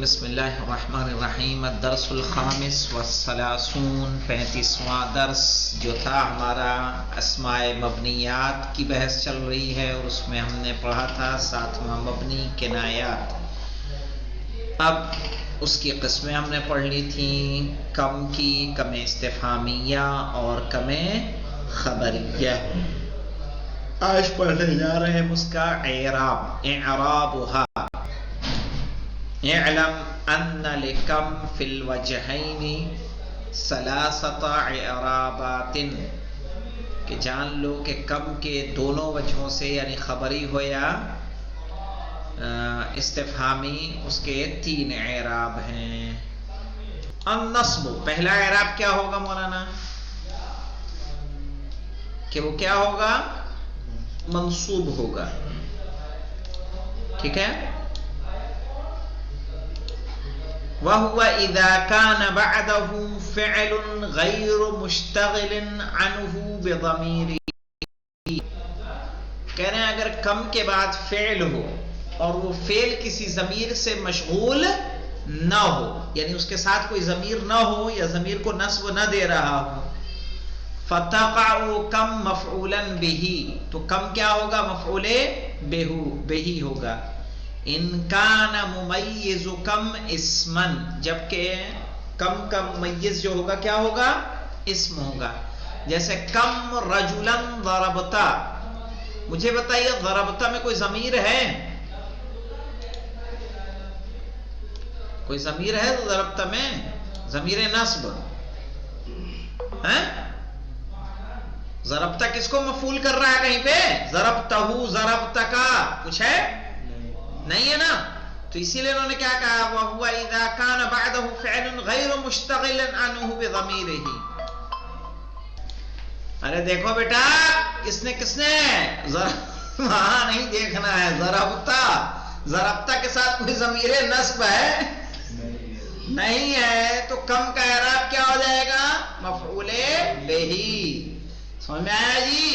بسم اللہ الرحمن الرحیم الدرس الخامس والثلاثون 35واں درس جو تھا ہمارا اسماء مبنیات کی بحث چل رہی ہے اور اس میں ہم نے پڑھا تھا 7واں مبنی کنایات۔ اب اس کی قسمیں ہم نے پڑھ لی تھیں، کم کی، کم استفہامیہ اور کم خبریہ۔ آج پڑھنے جا رہے ہیں اس کا اعراب، اعرابها۔ اعلم ان لکم فی الوجہین ثلاثۃ اعرابات، کہ جان لو کہ کم کے دونوں وجہوں سے یعنی خبری ہو یا استفہامی، اس کے 3 اعراب ہیں۔ النصب، پہلا اعراب کیا ہوگا مولانا؟ کہ وہ کیا ہوگا؟ منصوب ہوگا، ٹھیک ہے۔ وَهُوَ إِذَا كَانَ بَعْدَهُ فِعْلٌ غَيْرُ مُشْتَغِلٍ عَنْهُ بِضَمِيرِ، کہہ رہے ہیں اگر کم کے بعد فعل ہو اور وہ فعل کسی ضمیر سے مشغول نہ ہو، یعنی اس کے ساتھ کوئی ضمیر نہ ہو یا ضمیر کو نصب نہ دے رہا ہو، فَتَقَعُ كَم مَفْعُولًا بِهِ، تو کم کیا ہوگا؟ مفعول بِهِ ہوگا۔ ان کان ممیز کم اسمن، جبکہ کم کا ممیز جو ہوگا کیا ہوگا؟ اسم ہوگا۔ جیسے کم رجلن ضربتا، مجھے بتائیے ضربتا میں کوئی ضمیر ہے؟ کوئی ضمیر ہے ضربتا میں؟ ضمیر نصب ہے؟ ضربتا کس کو مفعول کر رہا ہے کہیں پہ؟ ضربتہ، ضربتکا، کچھ ہے؟ نہیں ہے نا، تو اسی لیے انہوں نے کیا کہا؟ وَهُوَ إِذَا كَانَ بَعْدَهُ فِعْلٌ غَيْرُ مُشْتَغِلٍ عَنْهُ بِضَمِيرِهِ۔ ارے دیکھو بیٹا، کس نے وہاں نہیں دیکھنا ہے، ضربتا کے ساتھ کوئی ضمیر نصب ہے؟ نہیں ہے، تو کم کا اعراب کیا ہو جائے گا؟ مفعول بہ۔ سمجھ میں آیا جی؟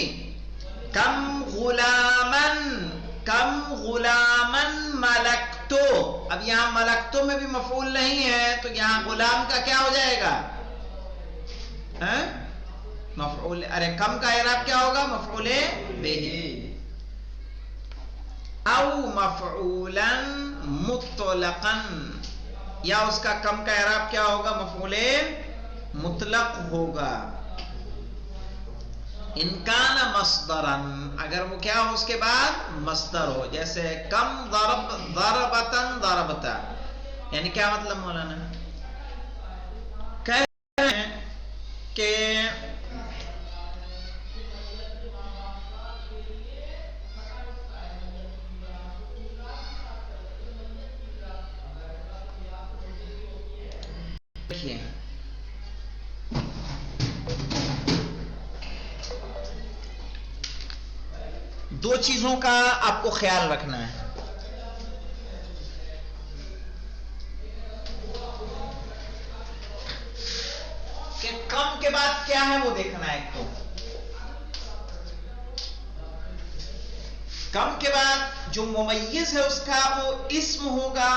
کم غلامن ملکتو، اب یہاں ملکتو میں بھی مفعول نہیں ہے، تو یہاں غلام کا کیا ہو جائے گا؟ مفعول، ارے کم کا اعراب کیا ہوگا؟ مفعول بہ۔ او مفعولا مطلقا، یا اس کا کم کا اعراب کیا ہوگا؟ مفعول مطلق ہوگا۔ ان کان مصدرا، اگر وہ کیا ہو اس کے بعد؟ مصدر ہو، جیسے کم ضربتن ضربتا، یعنی کیا مطلب مولانا؟ کہہ رہے ہیں کہ دیکھیے دو چیزوں کا آپ کو خیال رکھنا ہے۔ کہ کم کے بعد کیا ہے وہ دیکھنا ہے۔ ایک تو کم کے بعد جو ممیز ہے اس کا وہ اسم ہوگا،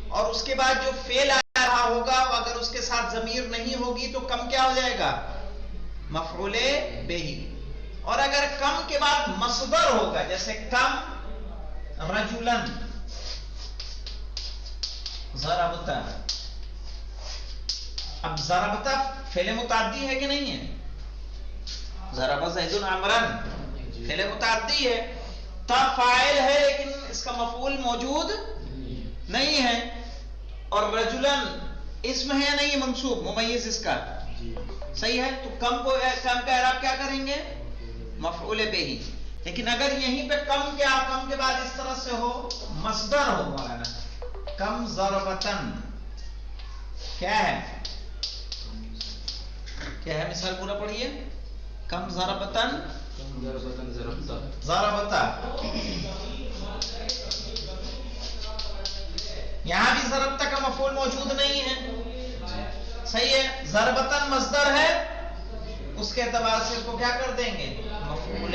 اور اس کے بعد جو فعل آ رہا ہوگا اگر اس کے ساتھ ضمیر نہیں ہوگی تو کم کیا ہو جائے گا؟ مفعول بہ۔ اور اگر کم کے بعد مصدر ہوگا، جیسے کم رجلن ضربتا، اب ضربتا فعل متعدی ہے کہ نہیں ہے؟ ضرب زید عمرا فعل متعدی ہے، تا فاعل ہے لیکن اس کا مفعول موجود نہیں ہے، اور رجلن اسم ہے یا نہیں منصوب ممیز اس کا؟ صحیح ہے، تو کم کا اعراب کیا کریں گے؟ مفعول بہ۔ لیکن اگر یہیں پہ کم کے بعد اس طرح سے ہو، مصدر ہو مولانا، کم ضربتن، کیا ہے مثال پورا پڑھیے۔ کم ضربتن ضربتا، یہاں بھی ضربتا کا مفعول موجود نہیں ہے، صحیح ہے، ضربتن مصدر ہے، اس کے اعتبار سے اس کو کیا کر دیں گے؟ مفعول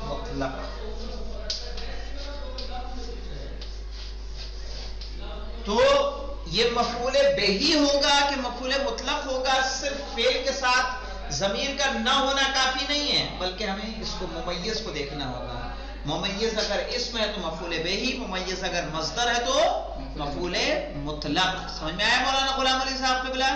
مطلق۔ تو یہ مفعول بہی ہوگا کہ مفعول مطلق ہوگا؟ صرف فعل کے ساتھ ضمیر کا نہ ہونا کافی نہیں ہے، بلکہ ہمیں اس کو ممیز کو دیکھنا ہوگا. ممیز اگر اسم ہے تو مفعول بہی، ممیز اگر مصدر ہے تو مفعول مطلق. سمجھ میں آیا مولانا غلام علی صاحب قبلہ؟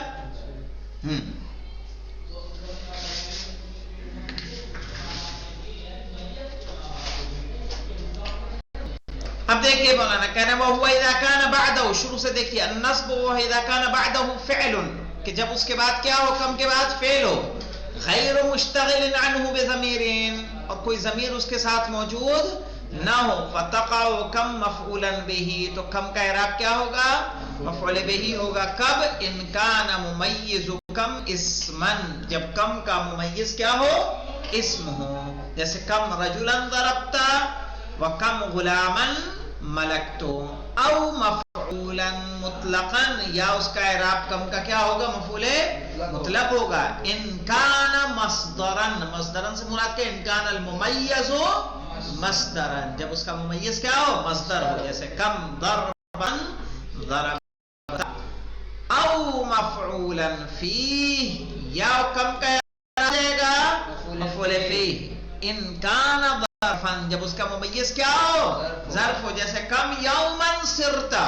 اب دیکھیے مولانا کہنا وَهُوَ إِذَا كَانَ بَعْدَهُ، شروع سے دیکھیے النصب وَهُوَ إِذَا كَانَ بَعْدَهُ فِعْلٌ، کہ جب اس کے بعد کیا ہو، کم کے بعد فعل ہو، غیر مشتغل عنہ بضمیر، اور کوئی ضمیر اس کے ساتھ موجود نہ ہو، فتقع کم مفعولا بہ، تو کم کا اعراب کیا ہوگا؟ مفعول بہ ہوگا. کب؟ ان کان ممیز کم اسمن، جب کم کا ممیز کیا ہو؟ اسم ہو. جیسے کم رجلا ضربتا وکم غلاما ملکتو، او مفعولا مطلقا، یا اس کا اعراب کم کا کیا ہوگا؟ مفعول مطلق ہوگا. ان کان مصدرا، مصدرا سے مراد کیا؟ ان کان الممیز مصدرا، جب اس کا ممیز کیا ہو؟ مصدر ہو. جیسے کم ضربا ضربتا، او مفعولا فیہ، یا کم کا اعراب جائے گا؟ مفعول فیہ. ان کان ظرفا، جب اس کا ممیز کیا ہو؟ ظرف ہو. جیسے کم یومن سرتا،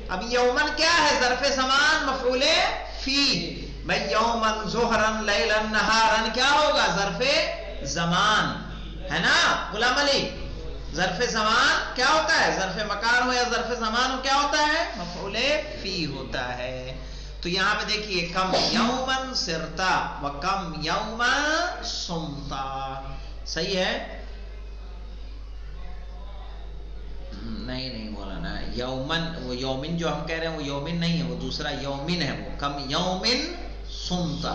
اب یومن کیا ہے؟ ظرف زمان مفعول فی. بھائی یومن ظہرن لیلن نہارن کیا ہوگا؟ ظرف زمان ہے نا غلام علی؟ ظرف زمان کیا ہوتا ہے؟ ظرف مکان ہو یا ظرف زمان ہو کیا ہوتا ہے؟ مفعول فی ہوتا ہے. تو یہاں پہ دیکھیے کم یومن سرتا و کم یومن سمتا، صحیح ہے؟ نہیں مولانا، یومن، وہ یومن جو ہم کہہ رہے ہیں وہ یومن نہیں ہے، وہ دوسرا یومن ہے. وہ کم یومن سمتا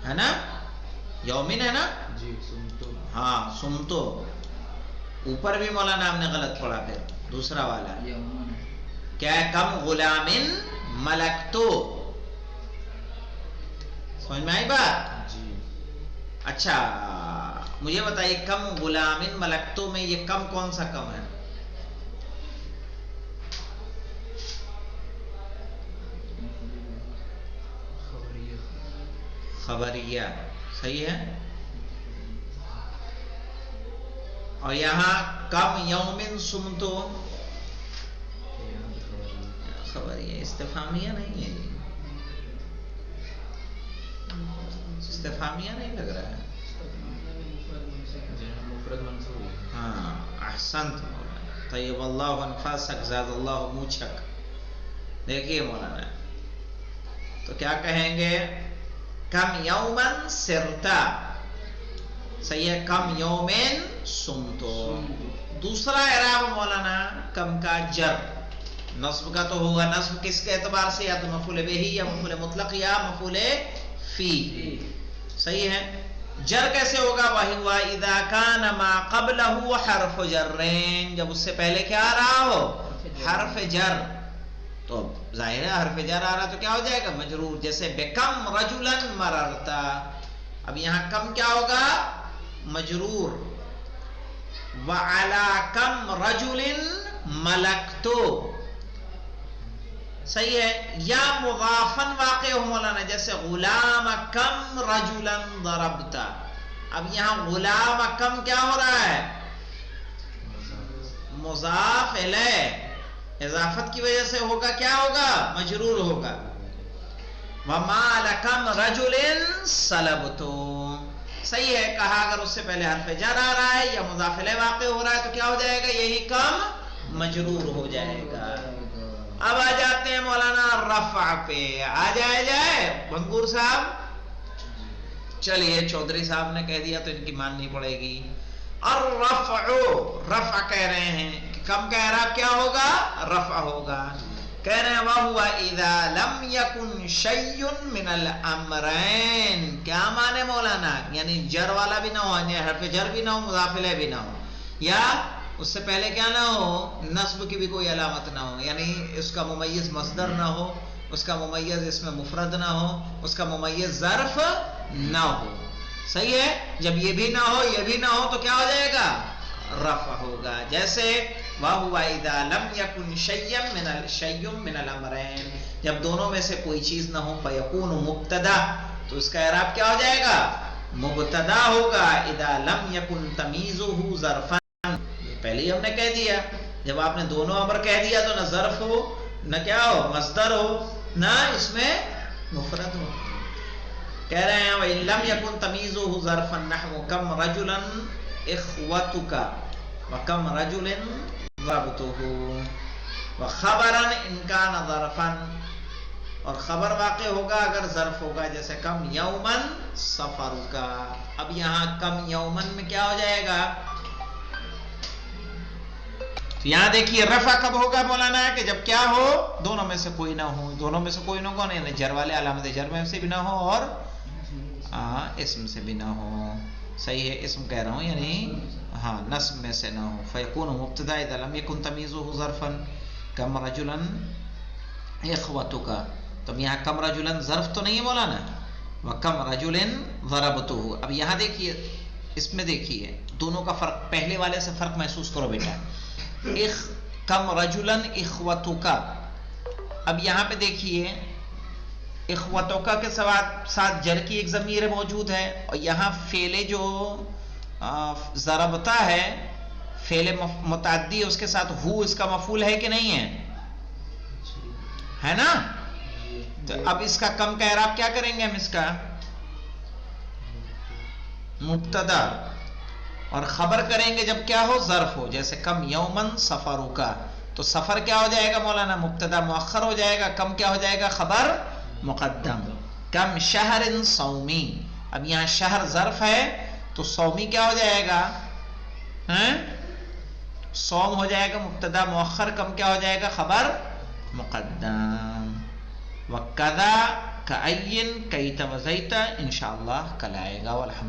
ہے نا؟ یومن ہے نا جی، سمتو. ہاں سمتو، اوپر بھی مولانا ہم نے غلط پڑھا، پھر دوسرا والا کیا ہے؟ کم غلامن ملکتو. سمجھ میں آئی بات؟ جی. اچھا مجھے بتائیے کم غلامن ملکتو میں یہ کم کون سا کم ہے؟ خبریہ، صحیح ہے. اور یہاں کم یومن سمتو، خبریہ استفہامیہ نہیں ہے، استفہامیہ نہیں لگ رہا ہے. ہاں احسنت مولانا، طیب اللہ انفاسک زاد اللہ موچک. دیکھیے مولانا تو کیا کہیں گے؟ کم یومن سرتا، صحیح ہے. کم یومن سمتو. دوسرا اعراب مولانا کم کا جر، نصب کا تو ہوگا. نصب کس کے اعتبار سے؟ یا تو مفعول بہی یا مفعول مطلق یا مفعول فی، صحیح ہے. جر کیسے ہوگا؟ وَهُوَ إِذَا كَانَ مَا قَبْلَهُ حرف جرین، جب اس سے پہلے کیا آ رہا ہو؟ حرف جر. تو ظاہر ہے حرف جر آ رہا تو کیا ہو جائے گا؟ مجرور. جیسے بکم رجلا مررتا، اب یہاں کم کیا ہوگا؟ مجرور. وعلی کم رجل ملکتو، صحیح ہے. یا مضافن واقع ہو مولانا، جیسے غلام کم رجلا ضربتا. اب یہاں غلام کم کیا ہو رہا ہے؟ مضاف الیہ، اضافت کی وجہ سے ہوگا کیا ہوگا؟ مجرور ہوگا. ومال کم رجل سلبتو، صحیح ہے. کہا اگر اس سے پہلے حرف جر آ رہا ہے یا مضاف الیہ واقع ہو رہا ہے تو کیا ہو جائے گا؟ یہی کم مجرور ہو جائے گا. اب آ جاتے ہیں مولانا رفع پہ. آ جائے بنگور صاحب. چلیے چودھری صاحب نے کہہ دیا تو ان کی ماننی پڑے گی. الرفع، رفع کہہ رہے ہیں کہ کم کا اعراب کیا ہوگا؟ رفع ہوگا. کہہ رہے ہیں وَهُوَ إِذَا لَمْ يَكُنْ شَيْءٌ مِّنَ الْأَمْرَيْنِ. کیا مانے مولانا؟ یعنی جر والا بھی نہ ہو، یعنی حرف جر بھی نہ ہو، مضاف الیہ بھی نہ ہو، یا اس سے پہلے کیا نہ ہو؟ نصب کی بھی کوئی علامت نہ ہو. یعنی اس کا ممیز مصدر نہ ہو، اس کا ممیز اس میں مفرد نہ ہو، اس کا ممیز ظرف نہ ہو. صحیح ہے. جب یہ بھی نہ ہو یہ بھی نہ ہو تو کیا ہو جائے گا؟ رفع ہوگا. جیسے وَهُوَ إِذَا لَمْ يَكُنْ شَيْءٌ مِّنَ الْأَمْرَيْنِ، جب دونوں میں سے کوئی چیز نہ ہو، فَيَكُونُ مُبْتَدَا، تو اس کا اعراب کیا ہو جائے گا؟ مبتدا ہوگا. اذا لم يكن تمیزه ظرفا، پہلے ہی ہم نے کہہ دیا، جب آپ نے دونوں امر کہہ دیا تو نہ ظرف ہو نہ کیا ہو، مصدر ہو، نہ اس میں مفرد ہو. کہہ رہے ہیں وَإِن لَمْ يَكُن تَمِيزُهُ ظَرْفًا نَحْوُ كَمْ رَجُلًا إِخْوَتُكَ وَكَمْ رَجُلٍ ضَرَبْتُهُ وَخَبَرًا إِنْ كَانَ ظَرْفًا، اور خبر واقع ہوگا اگر ظرف ہوگا، جیسے کم یومن سفرک. اب یہاں کم یومن میں کیا ہو جائے گا؟ تو یہاں دیکھیے رفع کب ہوگا مولانا، کہ جب کیا ہو، دونوں میں سے کوئی نہ ہو. دونوں میں سے کوئی نہ ہو، یعنی جر والے علامت جر میں سے بھی نہ ہو اور اسم سے بھی نہ ہو. صحیح ہے، اسم کہہ رہا ہوں، یعنی نصب میں سے نہ ہو. فیکون مبتدا اذا لم یکن تمیزہ ظرفا کم رجلا اخوتک. تو یہاں کم رجلا ظرف تو نہیں ہے مولانا، وکم رجل ضربتہ. اب یہاں دیکھیے، اس میں دیکھیے دونوں کا فرق، پہلے والے سے فرق محسوس کرو بیٹا. کم رجلا اخوتک، اب یہاں پہ دیکھیے اخوتک کے ساتھ جر کی ایک ضمیر موجود ہے، اور یہاں فعل جو ضربتا ہے فعل متعدی، اس کے ساتھ ہو اس کا مفعول ہے کہ نہیں ہے نا؟ تو اب اس کا کم کا اعراب کیا کریں گے ہم؟ اس کا مبتدا اور خبر کریں گے جب کیا ہو، ظرف ہو. جیسے کم یومن سفرکا، تو سفر کیا ہو جائے گا مولانا؟ مبتدا مؤخر ہو جائے گا، کم کیا ہو جائے گا؟ خبر مقدم. کم شہر صومی، اب یہاں شہر ظرف ہے تو صومی کیا ہو جائے گا؟ صوم ہو جائے گا مبتدا مؤخر، کم کیا ہو جائے گا؟ خبر مقدم. وَكَذَا كَأَيٍّ كَيْتَ وَزَيْتَ انشاءاللہ کل آئے گا. والحمد